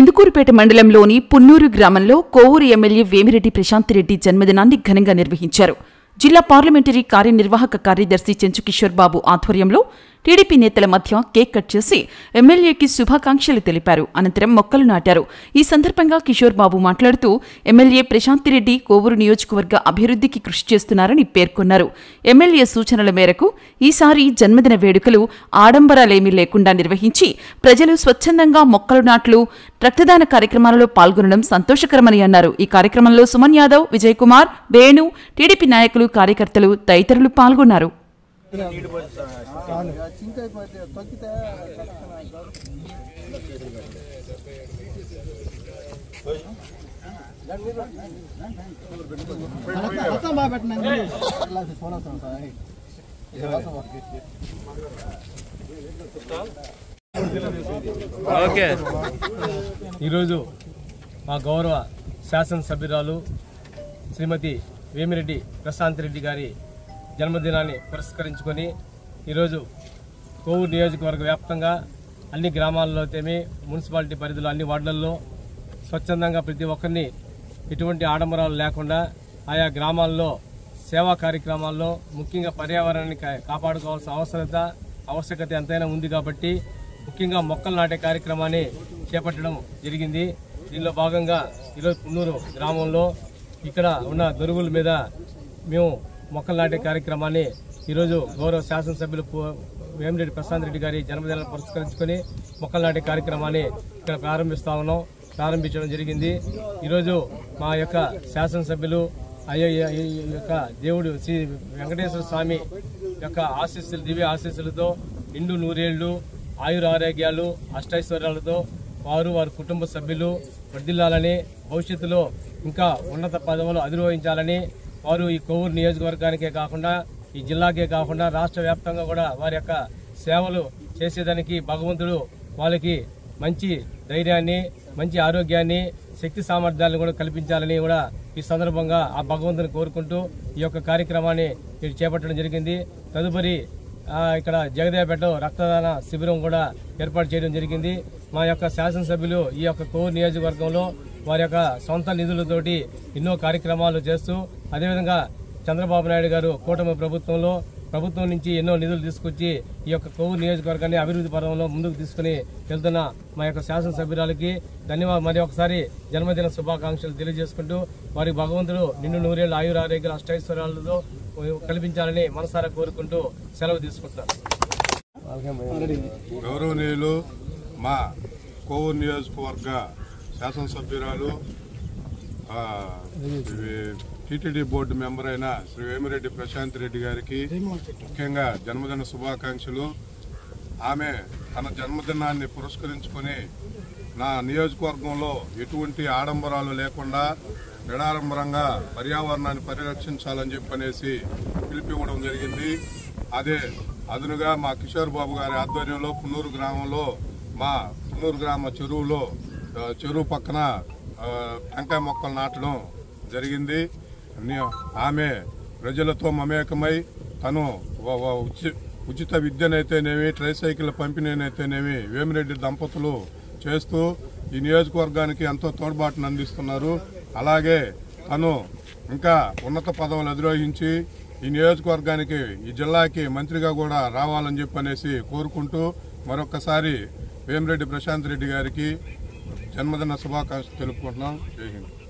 ఇందుకూరుపేట మండలంలోని పున్నూరు గ్రామంలో కోవూరు ఎమ్మెల్యే వేమిరెడ్డి ప్రశాంతిరెడ్డి జన్మదినాన్ని ఘనంగా నిర్వహించారు. జిల్లా పార్లమెంటరీ కార్యనిర్వాహక కార్యదర్శి చెంచు కిషోర్ బాబు ఆధ్వర్యంలో టీడీపీ నేతల మధ్య కేక్ కట్ చేసి ఎమ్మెల్యేకి శుభాకాంక్షలు తెలిపారు. అనంతరం మొక్కలు నాటారు. ఈ సందర్భంగా కిషోర్ బాబు మాట్లాడుతూ ఎమ్మెల్యే ప్రశాంతిరెడ్డి కోవూరు నియోజకవర్గ అభివృద్ధికి కృషి చేస్తున్నారని పేర్కొన్నారు. ఎమ్మెల్యే సూచనల మేరకు ఈసారి జన్మదిన వేడుకలు ఆడంబరాలేమీ లేకుండా నిర్వహించి ప్రజలు స్వచ్ఛందంగా మొక్కలు నాట్లు, రక్తదాన కార్యక్రమాలలో పాల్గొనడం సంతోషకరమని అన్నారు. ఈ కార్యక్రమంలో సుమన్ యాదవ్, విజయ్ కుమార్, వేణు, టీడీపీ నాయకులు, కార్యకర్తలు తదితరులు పాల్గొన్నారు. ఈరోజు మా గౌరవ శాసనసభ్యురాలు శ్రీమతి వేమిరెడ్డి ప్రశాంతిరెడ్డి గారి జన్మదినాన్ని పురస్కరించుకొని ఈరోజు కోవూరు నియోజకవర్గ వ్యాప్తంగా అన్ని గ్రామాల్లో తేమి మున్సిపాలిటీ పరిధిలో అన్ని వార్డులలో స్వచ్ఛందంగా ప్రతి ఒక్కరిని ఎటువంటి ఆడంబరాలు లేకుండా ఆయా గ్రామాల్లో సేవా కార్యక్రమాల్లో ముఖ్యంగా పర్యావరణాన్ని కాపాడుకోవాల్సిన ఆవశ్యకత ఎంతైనా ఉంది కాబట్టి ముఖ్యంగా మొక్కలు నాటే కార్యక్రమాన్ని చేపట్టడం జరిగింది. దీనిలో భాగంగా ఈరోజు పున్నూరు గ్రామంలో ఇక్కడ ఉన్న దొరుగుల మీద మేము మొక్కలు నాటే కార్యక్రమాన్ని ఈరోజు గౌరవ శాసనసభ్యులు వేమిరెడ్డి ప్రశాంతిరెడ్డి గారి జన్మదినాన్ని పురస్కరించుకొని మొక్కలు నాటే కార్యక్రమాన్ని ఇక్కడ ప్రారంభించడం జరిగింది. ఈరోజు మా యొక్క శాసనసభ్యులు యొక్క దేవుడు శ్రీ వెంకటేశ్వర స్వామి యొక్క ఆశీస్సులు, దివ్య ఆశీస్సులతో నిండు నూరేళ్లు ఆయుర ఆరోగ్యాలు అష్టైశ్వర్యాలతో వారి కుటుంబ సభ్యులు వర్ధిల్లాలని, భవిష్యత్తులో ఇంకా ఉన్నత పదవులు అధిరోహించాలని వారు ఈ కోవూరు నియోజకవర్గానికే కాకుండా ఈ జిల్లాకే కాకుండా రాష్ట్ర వ్యాప్తంగా కూడా వారి యొక్క సేవలు చేసేదానికి భగవంతుడు వాళ్ళకి మంచి ధైర్యాన్ని, మంచి ఆరోగ్యాన్ని, శక్తి సామర్థ్యాలను కూడా కల్పించాలని కూడా ఈ సందర్భంగా ఆ భగవంతుని కోరుకుంటూ ఈ యొక్క కార్యక్రమాన్ని చేపట్టడం జరిగింది. తదుపరి ఇక్కడ జగదేవపేటలో రక్తదాన శిబిరం కూడా ఏర్పాటు చేయడం జరిగింది. మా యొక్క శాసనసభ్యులు ఈ యొక్క కోవూరు నియోజకవర్గంలో వారి యొక్క సొంత నిధులతోటి ఎన్నో కార్యక్రమాలు చేస్తూ, అదేవిధంగా చంద్రబాబు నాయుడు గారు కూటమి ప్రభుత్వం నుంచి ఎన్నో నిధులు తీసుకొచ్చి ఈ యొక్క కోవూరు నియోజకవర్గాన్ని అభివృద్ధి పరంలో ముందుకు తీసుకుని వెళ్తున్న మా యొక్క శాసనసభ్యురాలకి మరి ఒకసారి జన్మదిన శుభాకాంక్షలు తెలియజేసుకుంటూ వారి భగవంతుడు నిండు నూరేళ్ల ఆయుర ఆరోగ్యాలు అష్టైశ్వర్యాలతో కల్పించాలని మనసారా కోరుకుంటూ సెలవు తీసుకుంటారు. గౌరవనీయులు మా కోవూరు నియోజకవర్గ శాసనసభ్యురాలు టీటీడీ బోర్డు మెంబర్ అయిన శ్రీ వేమిరెడ్డి ప్రశాంతిరెడ్డి గారికి ముఖ్యంగా జన్మదిన శుభాకాంక్షలు. ఆమె తన జన్మదినాన్ని పురస్కరించుకొని నా నియోజకవర్గంలో ఎటువంటి ఆడంబరాలు లేకుండా నిడారంబరంగా పర్యావరణాన్ని పరిరక్షించాలని చెప్పనేసి పిలిపివ్వడం జరిగింది. అదే అదునుగా మా కిషోర్ బాబు గారి ఆధ్వర్యంలో పున్నూరు గ్రామంలో మా పున్నూరు గ్రామ చెరువు పక్కన టెంకాయ మొక్కలు నాటడం జరిగింది. ఆమె ప్రజలతో మమేకమై తను ఉచిత విద్యనైతేనేమి, ట్రైసైకిల్ పంపిణీనైతేనేమి వేమిరెడ్డి దంపతులు చేస్తూ ఈ నియోజకవర్గానికి ఎంతో తోడ్పాటును అందిస్తున్నారు. అలాగే తను ఇంకా ఉన్నత పదవులు అధిరోహించి ఈ నియోజకవర్గానికి, ఈ జిల్లాకి మంత్రిగా కూడా రావాలని చెప్పనేసి కోరుకుంటూ మరొకసారి వేమిరెడ్డి ప్రశాంతిరెడ్డి గారికి జన్మదిన శుభాకాంక్షలు తెలుపుకుంటున్నాం. జై హింద్.